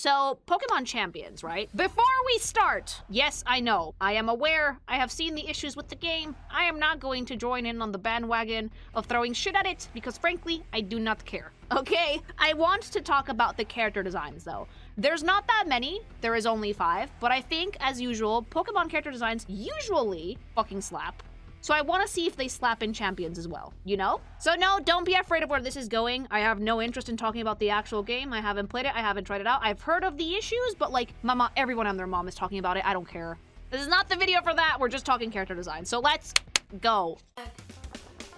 So, Pokemon Champions, right? Before we start, yes, I know, I am aware, I have seen the issues with the game. I am not going to join in on the bandwagon of throwing shit at it, because frankly, I do not care. Okay? I want to talk about the character designs, though. There's not that many, there is only 5, but I think, as usual, Pokemon character designs usually fucking slap. So I want to see if they slap in Champions as well, you know? So no, don't be afraid of where this is going. I have no interest in talking about the actual game. I haven't played it, I haven't tried it out. I've heard of the issues, but like, everyone and their mom is talking about it. I don't care. This is not the video for that. We're just talking character design. So let's go.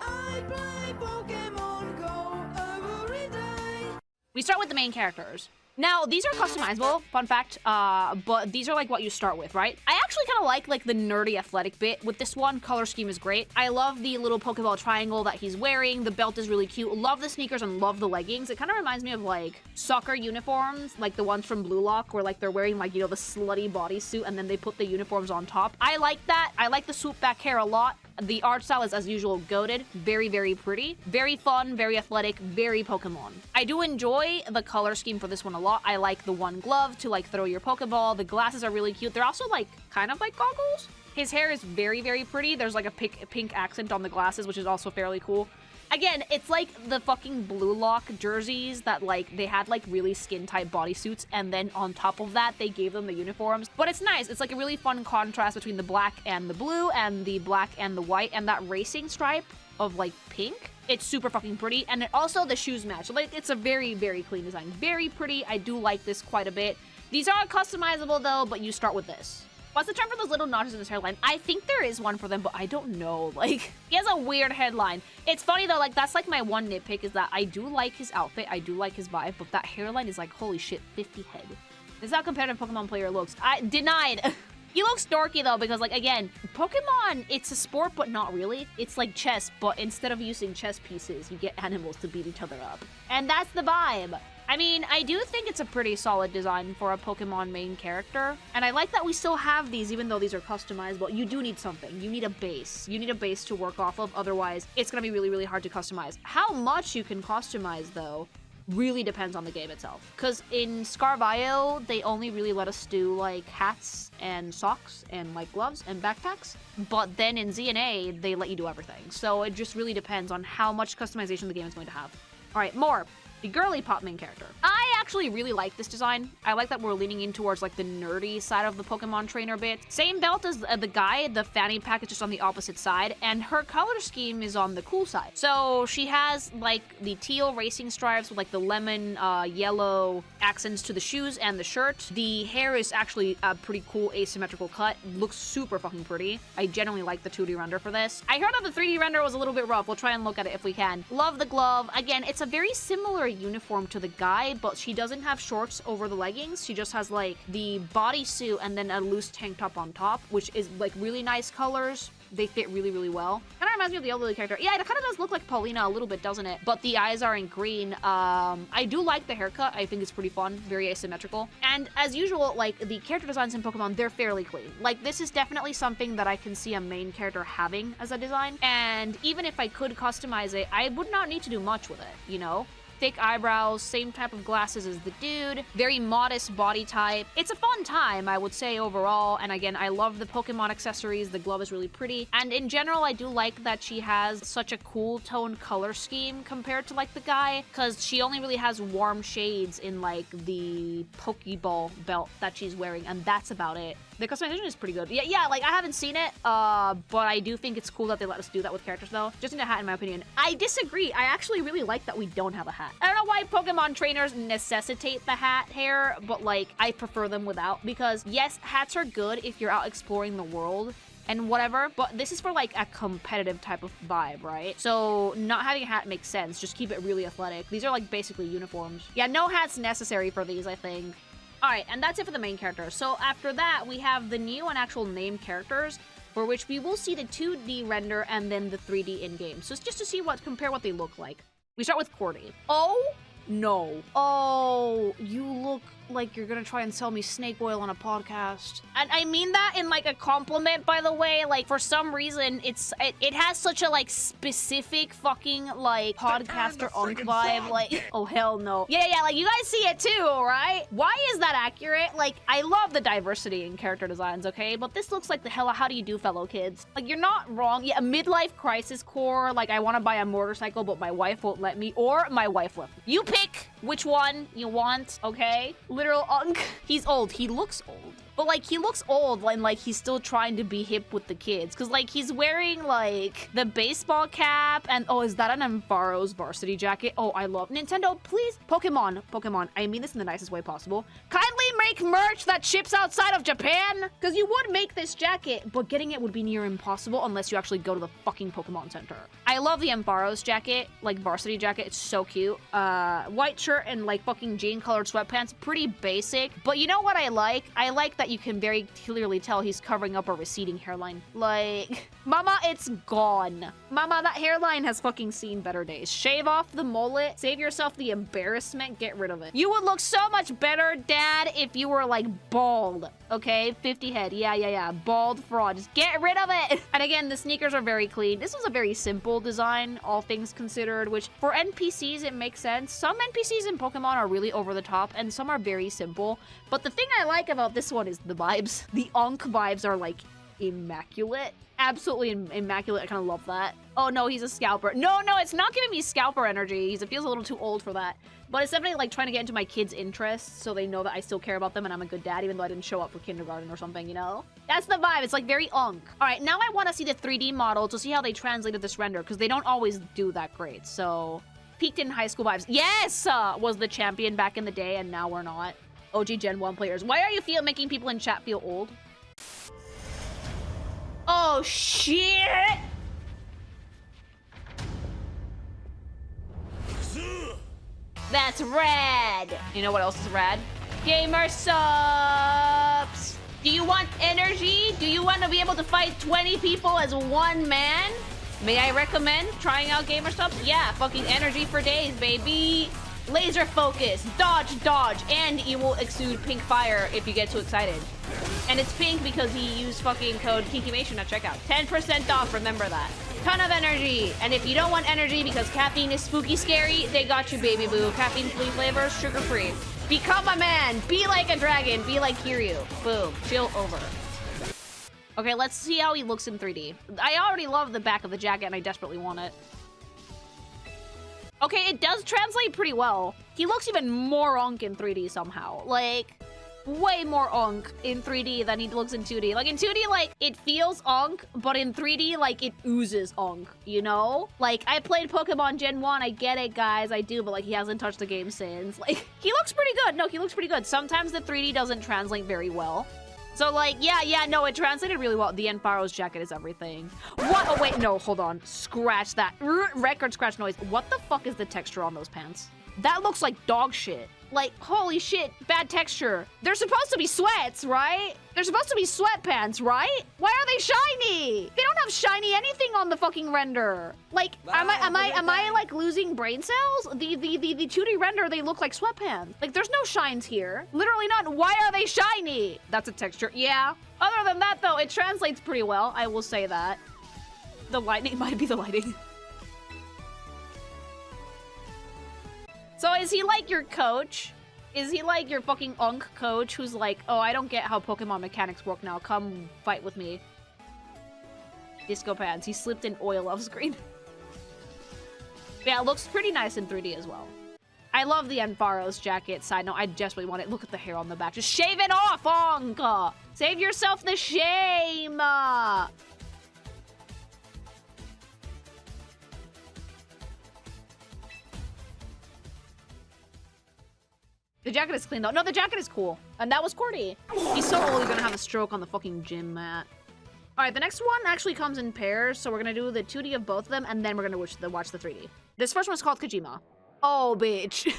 I play Pokemon Go every day. We start with the main characters. Now, these are customizable, fun fact, but these are like what you start with, right? I actually kind of like the nerdy athletic bit with this one. Color scheme is great. I love the little Pokeball triangle that he's wearing. The belt is really cute. Love the sneakers and love the leggings. It kind of reminds me of like soccer uniforms, like the ones from Blue Lock, where like they're wearing like, you know, the slutty bodysuit and then they put the uniforms on top. I like that. I like the swoop back hair a lot. The art style is, as usual, goated. Very, very pretty. Very fun, very athletic, very Pokemon. I do enjoy the color scheme for this one a lot. I like the one glove to, like, throw your Pokeball. The glasses are really cute. They're also, like, kind of like goggles. His hair is very, very pretty. There's, like, a pink accent on the glasses, which is also fairly cool. Again, it's like the fucking Blue Lock jerseys that, like, they had, like, really skin-tight bodysuits, and then on top of that, they gave them the uniforms. But it's nice. It's, like, a really fun contrast between the black and the blue, and the black and the white, and that racing stripe of, like, pink. It's super fucking pretty, and also the shoes match. Like, it's a very, very clean design. Very pretty. I do like this quite a bit. These are customizable, though, but you start with this. What's the term for those little notches in his hairline? I think there is one for them, but I don't know. Like, he has a weird headline. It's funny, though, like, that's, like, my one nitpick is that I do like his outfit, I do like his vibe, but that hairline is, like, holy shit, 50 head. This is how competitive Pokemon player looks. I denied. He looks dorky, though, because, like, again, Pokemon, it's a sport, but not really. It's like chess, but instead of using chess pieces, you get animals to beat each other up. And that's the vibe. I mean, I do think it's a pretty solid design for a Pokemon main character. And I like that we still have these, even though these are customizable. You do need something. You need a base. You need a base to work off of. Otherwise, it's going to be really, really hard to customize. How much you can customize, though, really depends on the game itself. Because in Scarvio, they only really let us do, like, hats and socks and, like, gloves and backpacks. But then in ZNA, they let you do everything. So it just really depends on how much customization the game is going to have. All right, more. The girly pop main character. I actually really like this design. I like that we're leaning in towards like the nerdy side of the Pokemon trainer bit. Same belt as the guy, the fanny pack is just on the opposite side, and her color scheme is on the cool side. So she has like the teal racing stripes with like the lemon yellow accents to the shoes and the shirt. The hair is actually a pretty cool asymmetrical cut. Looks super fucking pretty. I generally like the 2D render for this. I heard that the 3D render was a little bit rough. We'll try and look at it if we can. Love the glove. Again, it's a very similar uniform to the guy, but she doesn't have shorts over the leggings. She just has like the bodysuit and then a loose tank top on top, which is like really nice colors. They fit really, really well. Kind of reminds me of the elderly character. Yeah, it kind of does look like Paulina a little bit, doesn't it? But the eyes are in green. I do like the haircut. I think it's pretty fun. Very asymmetrical. And as usual, like, the character designs in Pokemon, they're fairly clean. Like, this is definitely something that I can see a main character having as a design. And even if I could customize it, I would not need to do much with it, you know? Thick eyebrows, same type of glasses as the dude, very modest body type. It's a fun time, I would say, overall. And again, I love the Pokemon accessories. The glove is really pretty. And in general, I do like that she has such a cool tone color scheme compared to like the guy, because she only really has warm shades in like the Pokeball belt that she's wearing, and that's about it. The customization is pretty good. Yeah, like, I haven't seen it, but I do think it's cool that they let us do that with characters, though. Just in a hat, in my opinion. I disagree. I actually really like that we don't have a hat. I don't know why Pokemon trainers necessitate the hat hair, but, like, I prefer them without. Because, yes, hats are good if you're out exploring the world and whatever, but this is for, like, a competitive type of vibe, right? So not having a hat makes sense. Just keep it really athletic. These are, like, basically uniforms. Yeah, no hats necessary for these, I think. Alright, and that's it for the main characters. So after that, we have the new and actual named characters, for which we will see the 2D render and then the 3D in-game. So it's just to see compare what they look like. We start with Cody. Oh, no. Oh, you look like you're gonna try and sell me snake oil on a podcast. And I mean that in like a compliment, by the way. Like for some reason, it has such a like specific fucking like podcaster unk vibe. Like, oh hell no. Yeah, like you guys see it too, right? Why is that accurate? Like, I love the diversity in character designs, okay? But this looks like the hell, how do you do, fellow kids? Like, you're not wrong. Yeah, a midlife crisis core, like I want to buy a motorcycle, but my wife won't let me, or my wife left me. You pick which one you want, okay? Literal unk. He's old. He looks old. But, like, he looks old and, like, he's still trying to be hip with the kids. Because, like, he's wearing, like, the baseball cap. And, oh, is that an Amparo's varsity jacket? Oh, I love Nintendo, please. Pokemon. I mean this in the nicest way possible. Kindly make merch that ships outside of Japan. Because you would make this jacket, but getting it would be near impossible unless you actually go to the fucking Pokemon Center. I love the Amparo's jacket, like, varsity jacket. It's so cute. White shirt and, like, fucking jean-colored sweatpants. Pretty basic. But you know what I like? I like that you can very clearly tell he's covering up a receding hairline. Like, mama, it's gone. Mama, that hairline has fucking seen better days. Shave off the mullet, save yourself the embarrassment, get rid of it. You would look so much better, Dad, if you were like bald, okay? 50 head, yeah. Bald fraud, just get rid of it. And again, the sneakers are very clean. This was a very simple design, all things considered, which for NPCs, it makes sense. Some NPCs in Pokemon are really over the top and some are very simple. But the thing I like about this one is the vibes. The Unk vibes are like immaculate. Absolutely immaculate. I kind of love that. Oh no, he's a scalper. No, it's not giving me scalper energy. It feels a little too old for that. But it's definitely like trying to get into my kids' interests so they know that I still care about them and I'm a good dad even though I didn't show up for kindergarten or something, you know? That's the vibe. It's like very Unk. All right, now I want to see the 3D model to see how they translated this render because they don't always do that great. So, peaked in high school vibes. Yes! Was the champion back in the day and now we're not. OG Gen 1 players. Why are you making people in chat feel old? Oh, shit! That's rad! You know what else is rad? Gamer subs! Do you want energy? Do you want to be able to fight 20 people as one man? May I recommend trying out gamer subs? Yeah, fucking energy for days, baby! Laser focus, dodge, and you will exude pink fire if you get too excited. And it's pink because he used fucking code KinkyMation at checkout. 10% off, remember that. Ton of energy. And if you don't want energy because caffeine is spooky scary, they got you, baby boo. Caffeine-free flavors, sugar-free. Become a man. Be like a dragon. Be like Kiryu. Boom. Chill over. Okay, let's see how he looks in 3D. I already love the back of the jacket and I desperately want it. Okay, it does translate pretty well. He looks even more Unk in 3D somehow. Like, way more Unk in 3D than he looks in 2D. Like, in 2D, like, it feels Unk, but in 3D, like, it oozes Unk, you know? Like, I played Pokemon Gen 1, I get it, guys, I do, but, like, he hasn't touched the game since. Like, he looks pretty good. No, he looks pretty good. Sometimes the 3D doesn't translate very well. So, like, yeah, no, it translated really well. The Amparo's jacket is everything. What? Oh, wait, no, hold on. Scratch that. Record scratch noise. What the fuck is the texture on those pants? That looks like dog shit. Like, holy shit, bad texture. They're supposed to be sweats, right? They're supposed to be sweatpants, right? Why are they shiny? They don't have shiny anything on the fucking render. Like, am I like losing brain cells? The 2D render, they look like sweatpants. Like, there's no shines here. Literally none. Why are they shiny? That's a texture, yeah. Other than that, though, it translates pretty well. I will say that. The lightning might be the lighting. So is he like your coach? Is he like your fucking Unk coach who's like, oh, I don't get how Pokemon mechanics work now. Come fight with me. Disco pants. He slipped in oil off screen. Yeah, it looks pretty nice in 3D as well. I love the Amparo's jacket. Side note, I desperately want it. Look at the hair on the back. Just shave it off, Unk! Save yourself the shame! The jacket is clean though. No, the jacket is cool. And that was Cody. He's so old he's gonna have a stroke on the fucking gym mat. Alright, the next one actually comes in pairs, so we're gonna do the 2D of both of them, and then we're gonna watch the 3D. This first one's called Nakajimana. Oh, bitch.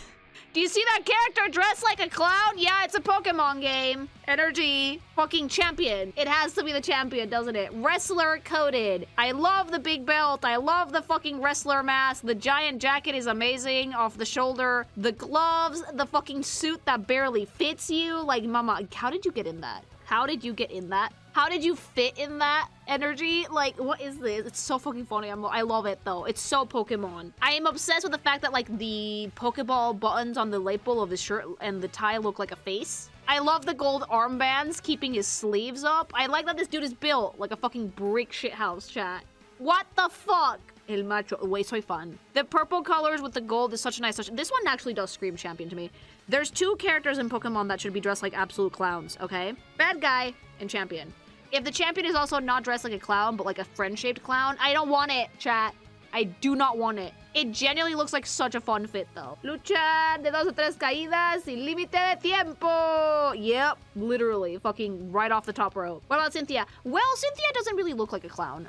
Do you see that character dressed like a clown? Yeah, it's a Pokemon game. Energy. Fucking champion. It has to be the champion, doesn't it? Wrestler coded. I love the big belt. I love the fucking wrestler mask. The giant jacket is amazing off the shoulder. The gloves. The fucking suit that barely fits you. Like, mama, how did you get in that? How did you get in that? How did you fit in that energy? Like, what is this? It's so fucking funny. I love it, though. It's so Pokemon. I am obsessed with the fact that, like, the Pokeball buttons on the lapel of his shirt and the tie look like a face. I love the gold armbands keeping his sleeves up. I like that this dude is built like a fucking brick shithouse, chat. What the fuck? El macho. Way soy fan. The purple colors with the gold is such a nice touch. This one actually does scream champion to me. There's two characters in Pokemon that should be dressed like absolute clowns, okay? Bad guy and champion. If the champion is also not dressed like a clown, but like a friend-shaped clown, I don't want it, chat. I do not want it. It genuinely looks like such a fun fit, though. Luchar de 2 o 3 caídas sin límite de tiempo. Yep, literally, fucking right off the top rope. What about Cynthia? Well, Cynthia doesn't really look like a clown,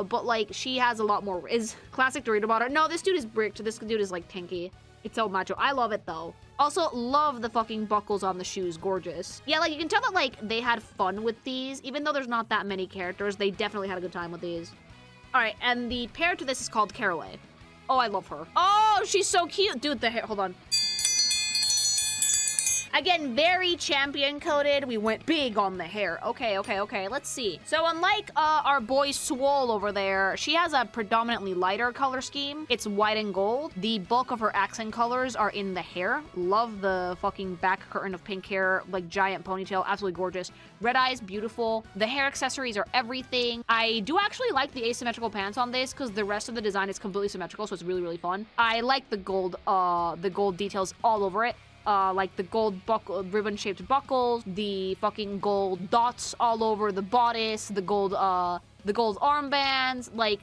but like she has a lot more. Is classic Dorito Butter? No, this dude is bricked. This dude is like tanky. It's so macho. I love it, though. Also, love the fucking buckles on the shoes. Gorgeous. Yeah, like, you can tell that, like, they had fun with these. Even though there's not that many characters, they definitely had a good time with these. All right, and the pair to this is called Caraway. Oh, I love her. Oh, she's so cute. Dude, the hair. Hold on. Again, very champion coded. We went big on the hair. Okay. Let's see. So unlike our boy Swole over there, she has a predominantly lighter color scheme. It's white and gold. The bulk of her accent colors are in the hair. Love the fucking back curtain of pink hair, like giant ponytail. Absolutely gorgeous. Red eyes, beautiful. The hair accessories are everything. I do actually like the asymmetrical pants on this because the rest of the design is completely symmetrical, so it's really, really fun. I like the gold details all over it. Like the gold ribbon-shaped buckles, the fucking gold dots all over the bodice, the gold armbands, like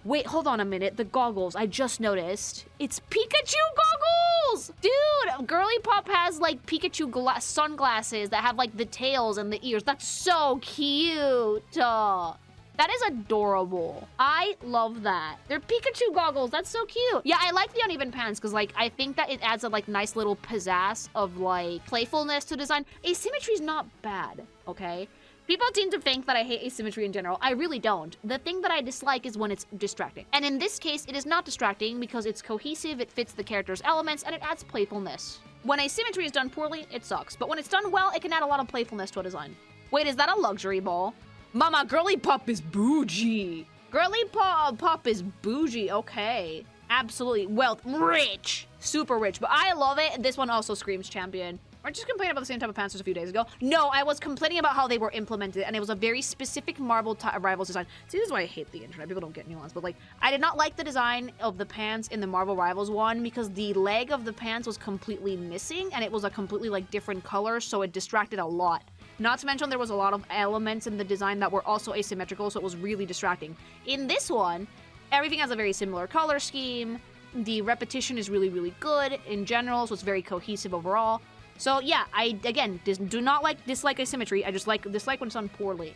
wait, hold on a minute, the goggles, I just noticed. It's Pikachu goggles! Dude, Girly Pop has, like, Pikachu sunglasses that have, like, the tails and the ears. That's so cute! That is adorable. I love that. They're Pikachu goggles. That's so cute. Yeah, I like the uneven pants because, like, I think that it adds a, like, nice little pizzazz of, like, playfulness to design. Asymmetry is not bad, okay? People seem to think that I hate asymmetry in general. I really don't. The thing that I dislike is when it's distracting. And in this case, it is not distracting because it's cohesive, it fits the character's elements, and it adds playfulness. When asymmetry is done poorly, it sucks. But when it's done well, it can add a lot of playfulness to a design. Wait, is that a luxury ball? Mama, Girly Pop is bougie. Girly Pop is bougie, okay. Absolutely. Wealth. Rich. Super rich. But I love it. This one also screams champion. Weren't you just complaining about the same type of pants just a few days ago? No, I was complaining about how they were implemented, and it was a very specific Marvel Rivals design. See, this is why I hate the internet. People don't get nuance, but, like, I did not like the design of the pants in the Marvel Rivals one because the leg of the pants was completely missing, and it was a completely, like, different color, so it distracted a lot. Not to mention there was a lot of elements in the design that were also asymmetrical, so it was really distracting. In this one, everything has a very similar color scheme. The repetition is really, really good in general, so it's very cohesive overall. So yeah, I, again, do not dislike asymmetry. I just dislike when it's done poorly.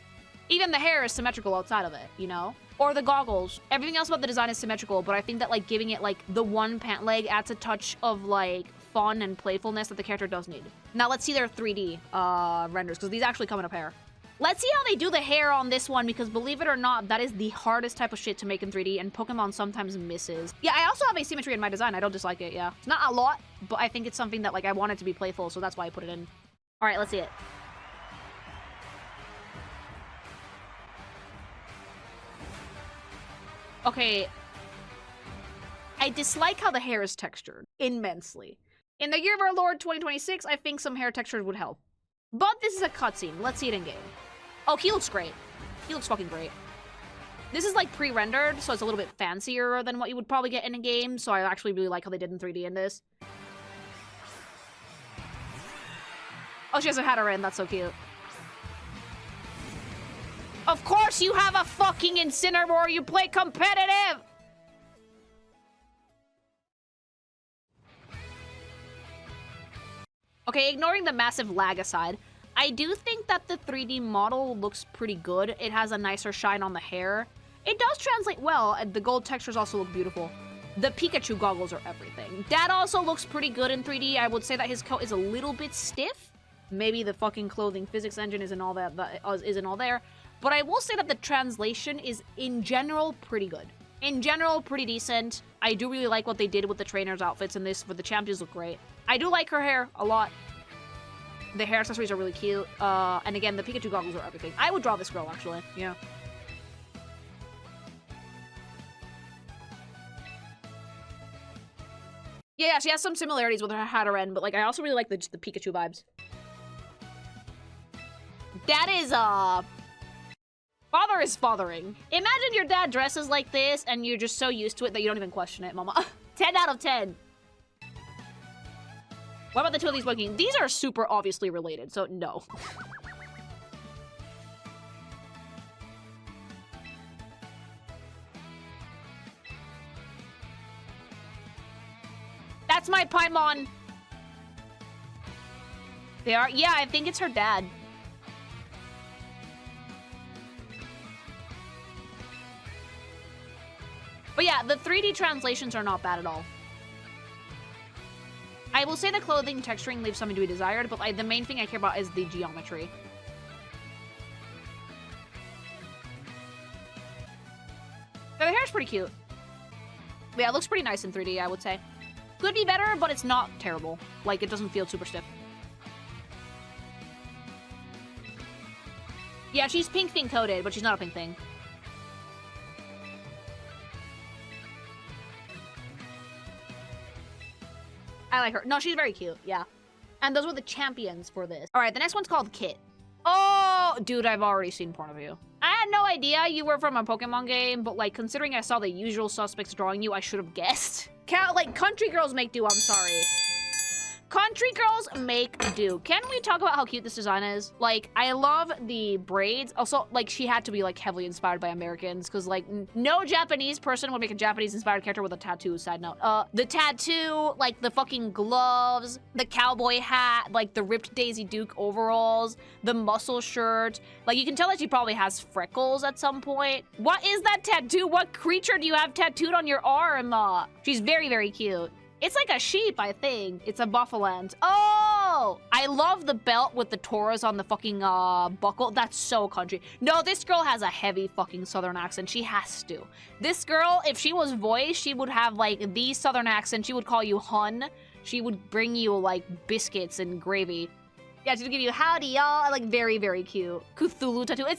Even the hair is symmetrical outside of it, you know? Or the goggles. Everything else about the design is symmetrical, but I think that, like, giving it, like, the one pant leg adds a touch of, like, fun and playfulness that the character does need. Now let's see their 3D renders, because these actually come in a pair. Let's see how they do the hair on this one, because believe it or not, that is the hardest type of shit to make in 3D, and Pokemon sometimes misses. Yeah, I also have asymmetry in my design. I don't dislike it, yeah. It's not a lot, but I think it's something that, like, I want it to be playful, so that's why I put it in. All right, let's see it. Okay. I dislike how the hair is textured immensely. In the year of our Lord 2026, I think some hair textures would help. But this is a cutscene. Let's see it in game. Oh, he looks great. He looks fucking great. This is, like, pre-rendered, so it's a little bit fancier than what you would probably get in a game, so I actually really like how they did in 3D in this. Oh, she has a Hatteran. That's so cute. Of course you have a fucking Incineroar. You play competitive. Okay, ignoring the massive lag aside, I do think that the 3D model looks pretty good. It has a nicer shine on the hair. It does translate well, and the gold textures also look beautiful. The Pikachu goggles are everything. Dad also looks pretty good in 3D. I would say that his coat is a little bit stiff. Maybe the fucking clothing physics engine isn't all isn't all there. But I will say that the translation is, in general, pretty good. In general, pretty decent. I do really like what they did with the trainers' outfits in this. For the champions, look great. I do like her hair a lot. The hair accessories are really cute. And again, the Pikachu goggles are everything. I would draw this girl, actually. Yeah. Yeah, she has some similarities with her Hatterene, but like I also really like the Pikachu vibes. Dad is father is fathering. Imagine your dad dresses like this and you're just so used to it that you don't even question it, mama. 10 out of 10. What about the two of these looking? These are super obviously related, so no. That's my Paimon. They are? Yeah, I think it's her dad. But yeah, the 3D translations are not bad at all. I will say the clothing texturing leaves something to be desired, but the main thing I care about is the geometry. So the hair's pretty cute. Yeah, it looks pretty nice in 3D, I would say. Could be better, but it's not terrible. Like, it doesn't feel super stiff. Yeah, she's pink thing coated, but she's not a pink thing. I like her. No, she's very cute, yeah. And those were the champions for this. All right, the next one's called Kitt. Oh, dude, I've already seen porn of you. I had no idea you were from a Pokemon game, but like, considering I saw the usual suspects drawing you, I should have guessed. Like, country girls make do, I'm sorry. Country girls make do. Can we talk about how cute this design is? Like, I love the braids. Also, like, she had to be, like, heavily inspired by Americans, because, like, no Japanese person would make a Japanese-inspired character with a tattoo, side note. The tattoo, like, the fucking gloves, the cowboy hat, like, the ripped Daisy Duke overalls, the muscle shirt. Like, you can tell that she probably has freckles at some point. What is that tattoo? What creature do you have tattooed on your arm? She's very, very cute. It's like a sheep, I think. It's a buffalant. Oh! I love the belt with the Tauras on the fucking buckle. That's so country. No, this girl has a heavy fucking southern accent. She has to. This girl, if she was voiced, she would have like the southern accent. She would call you hun. She would bring you like biscuits and gravy. Yeah, she'll give you howdy, y'all. Like, very, very cute. Cthulhu tattoo. It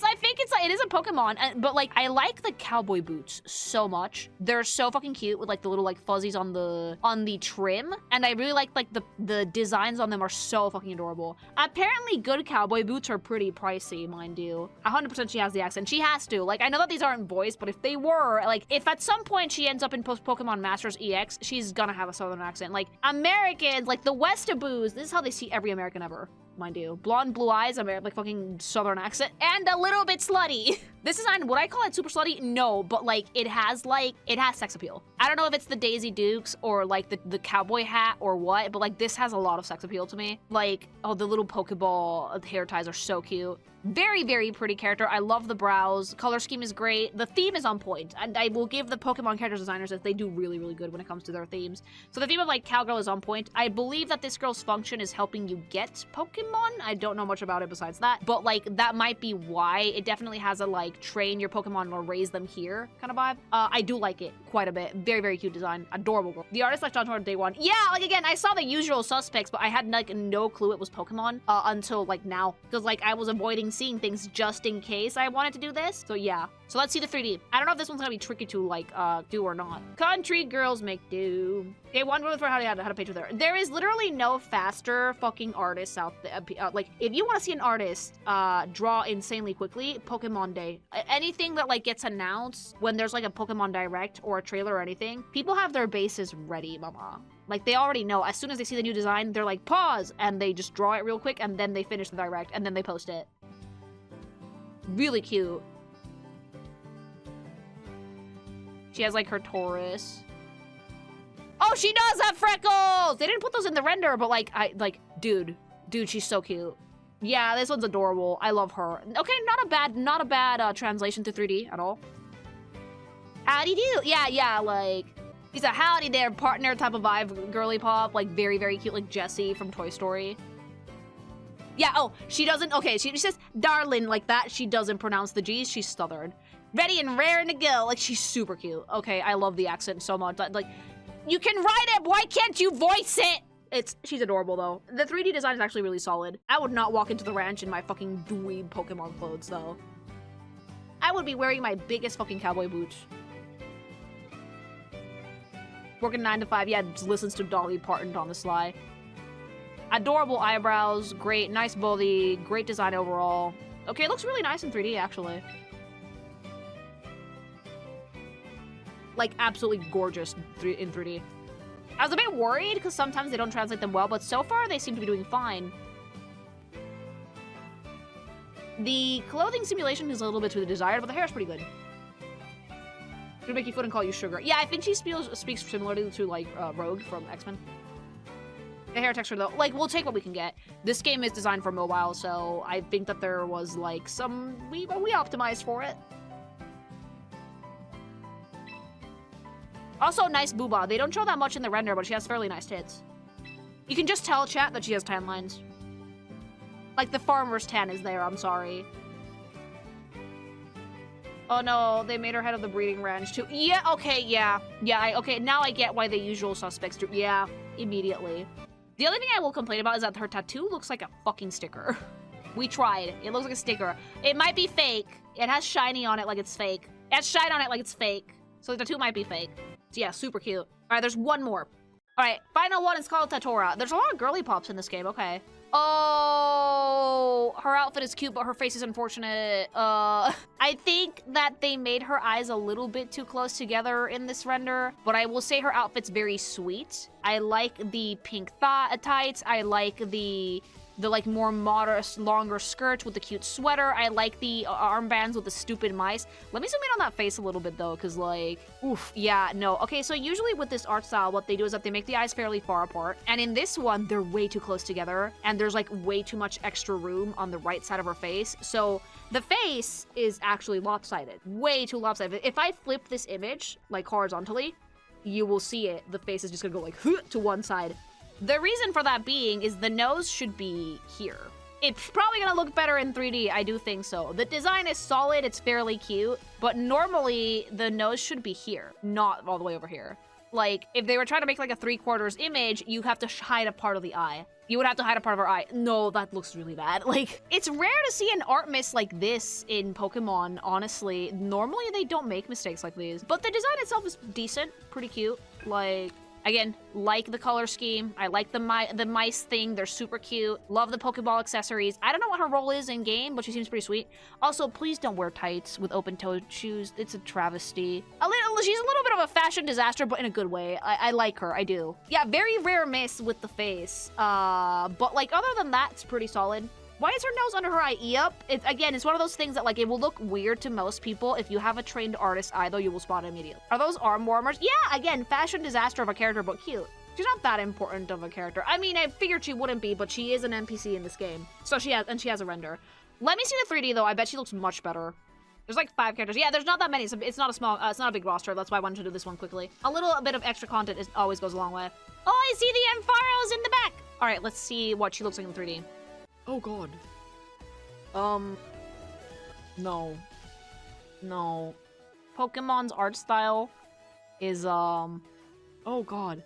is a Pokemon, but like, I like the cowboy boots so much. They're so fucking cute with like the little like fuzzies on the trim, and I really like the designs on them are so fucking adorable. Apparently, good cowboy boots are pretty pricey, mind you. 100% she has the accent. She has to. Like, I know that these aren't voiced, but if they were, like, if at some point she ends up in Pokemon Masters EX, she's gonna have a southern accent. Like, Americans, like the Westaboos, this is how they see every American ever. Mind you. Blonde, blue eyes, like fucking southern accent, and a little bit slutty. This design, would I call it super slutty? No, but like, it has sex appeal. I don't know if it's the Daisy Dukes or like the cowboy hat or what, but like this has a lot of sex appeal to me. Like, oh, the little Pokeball hair ties are so cute. Very, very pretty character. I love the brows. Color scheme is great. The theme is on point. And I will give the Pokemon character designers that they do really, really good when it comes to their themes. So the theme of like Cowgirl is on point. I believe that this girl's function is helping you get Pokemon. I don't know much about it besides that. But like, that might be why. It definitely has a like, train your Pokemon or raise them here kind of vibe. I do like it quite a bit. Very, very cute design. Adorable girl. The artist like Tatora day one. Yeah, like again, I saw the usual suspects, but I had like no clue it was Pokemon until like now. Because like, I was avoiding seeing things just in case I wanted to do this. So yeah. So let's see the 3D. I don't know if this one's gonna be tricky to like do or not. Country girls make do. Okay, one word for how to page with her. There is literally no faster fucking artists out there. Like, if you want to see an artist draw insanely quickly, Pokemon Day. Anything that like gets announced when there's like a Pokemon Direct or a trailer or anything, people have their bases ready, mama. Like, they already know. As soon as they see the new design, they're like, pause, and they just draw it real quick, and then they finish the Direct, and then they post it. Really cute. She has like her Taurus. Oh, she does have freckles! They didn't put those in the render, but like, dude, she's so cute. Yeah, this one's adorable. I love her. Okay, not a bad translation to 3D at all. Howdy do. Yeah, like, He's a howdy there partner type of vibe, girly pop, like very, very cute, like Jessie from Toy Story. Yeah, oh, she doesn't, okay, she says darling like that. She doesn't pronounce the G's, she's southern. Ready and raring to go, like she's super cute. Okay, I love the accent so much. Like, you can write it, why can't you voice it? She's adorable though. The 3D design is actually really solid. I would not walk into the ranch in my fucking dweeb Pokemon clothes though. I would be wearing my biggest fucking cowboy boots. Working 9 to 5, yeah, just listens to Dolly Parton on the sly. Adorable eyebrows, great, nice body, great design overall. Okay, it looks really nice in 3D actually. Like absolutely gorgeous in 3D. I was a bit worried because sometimes they don't translate them well, but so far they seem to be doing fine. The clothing simulation is a little bit to the desired, but the hair is pretty good. Gonna make you foot and call you sugar. Yeah, I think she speaks similarly to like Rogue from X-Men. The hair texture though, like we'll take what we can get. This game is designed for mobile, so I think that there was like we optimized for it. Also, nice booba. They don't show that much in the render, but she has fairly nice tits. You can just tell, chat, that she has tan lines. Like the farmer's tan is there, I'm sorry. Oh no, they made her head of the breeding ranch too. Yeah, okay, yeah. Yeah, okay, now I get why the usual suspects do. Yeah, immediately. The only thing I will complain about is that her tattoo looks like a fucking sticker. We tried. It looks like a sticker. It might be fake. It has shiny on it like it's fake. It has shine on it like it's fake. So the tattoo might be fake. So yeah, super cute. All right, there's one more. All right, final one is called Tatora. There's a lot of girly pops in this game, okay. Oh, her outfit is cute, but her face is unfortunate. I think that they made her eyes a little bit too close together in this render, but I will say her outfit's very sweet. I like the pink tights. I like the like more modest, longer skirt with the cute sweater. I like the armbands with the stupid mice. Let me zoom in on that face a little bit though, because like, oof, yeah, no. Okay, so usually with this art style, what they do is that they make the eyes fairly far apart. And in this one, they're way too close together. And there's like way too much extra room on the right side of her face. So the face is actually lopsided, way too lopsided. If I flip this image like horizontally, you will see it. The face is just gonna go like to one side. The reason for that being is the nose should be here. It's probably gonna look better in 3D, I do think so. The design is solid, it's fairly cute, but normally the nose should be here, not all the way over here. Like, if they were trying to make like a 3/4 image, you have to hide a part of the eye. You would have to hide a part of her eye. No, that looks really bad. Like, it's rare to see an art miss like this in Pokemon, honestly. Normally they don't make mistakes like these, but the design itself is decent, pretty cute. Like, again, like the color scheme. I like the mice thing. They're super cute. Love the Pokeball accessories. I don't know what her role is in game, but she seems pretty sweet. Also, please don't wear tights with open-toed shoes. It's a travesty. She's a little bit of a fashion disaster, but in a good way. I like her. I do. Yeah, very rare miss with the face. But like other than that, it's pretty solid. Why is her nose under her eye up? It's one of those things that like it will look weird to most people. If you have a trained artist eye though, you will spot it immediately. Are those arm warmers? Yeah, again, fashion disaster of a character, but cute. She's not that important of a character. I mean, I figured she wouldn't be, but she is an NPC in this game. So she has a render. Let me see the 3D though. I bet she looks much better. There's like 5 characters. Yeah, there's not that many. So it's not it's not a big roster. That's why I wanted to do this one quickly. A little bit of extra content always goes a long way. Oh, I see the Ampharos in the back. All right, let's see what she looks like in 3D. Oh God. No. Pokemon's art style is, oh God.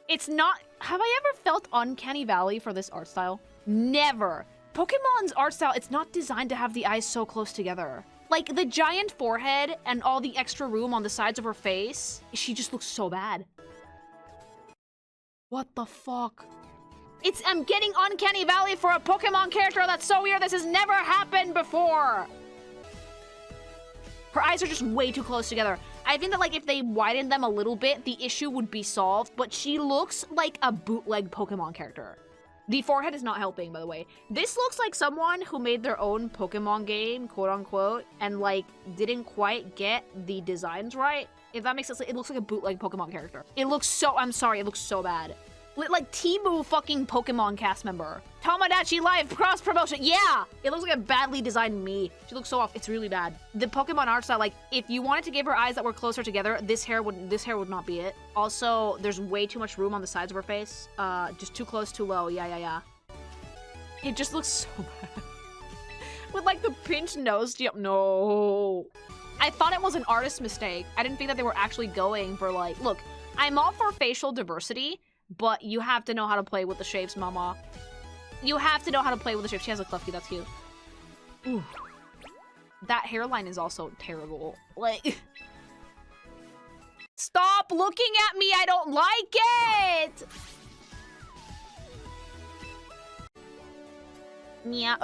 It's not, have I ever felt Uncanny Valley for this art style? Never. Pokemon's art style, it's not designed to have the eyes so close together. Like, the giant forehead and all the extra room on the sides of her face, she just looks so bad. What the fuck? I'm getting Uncanny Valley for a Pokemon character. That's so weird. This has never happened before. Her eyes are just way too close together. I think that like if they widened them a little bit, the issue would be solved, but she looks like a bootleg Pokemon character. The forehead is not helping, by the way. This looks like someone who made their own Pokemon game, quote unquote, and like didn't quite get the designs right. If that makes sense, it looks like a bootleg Pokemon character. It looks so, I'm sorry, it looks so bad. Like Timu fucking Pokemon cast member. Tomodachi Life cross promotion. Yeah, it looks like a badly designed me. She looks so off. It's really bad. The Pokemon art style, like if you wanted to give her eyes that were closer together, this hair would not be it. Also, there's way too much room on the sides of her face. Just too close, too low. Yeah. It just looks so bad. With like the pinched nose. No. I thought it was an artist mistake. I didn't think that they were actually going for like, look, I'm all for facial diversity, but you have to know how to play with the shapes, mama. You have to know how to play with the shapes. She has a Klefki, that's cute. Ooh. That hairline is also terrible. Like, stop looking at me, I don't like it! Yeah.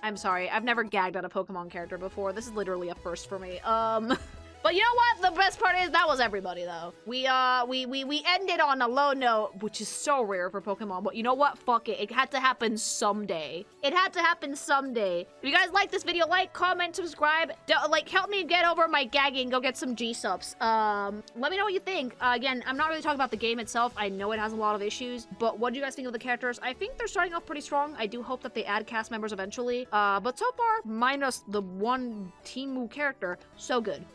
I'm sorry, I've never gagged at a Pokemon character before. This is literally a first for me. But you know what? The best part is that was everybody though. We ended on a low note, which is so rare for Pokemon. But you know what? Fuck it. It had to happen someday. It had to happen someday. If you guys like this video, like, comment, subscribe. Like, help me get over my gagging. Go get some G-subs. Let me know what you think. Again, I'm not really talking about the game itself. I know it has a lot of issues. But what do you guys think of the characters? I think they're starting off pretty strong. I do hope that they add cast members eventually. But so far, minus the one Timu character, so good.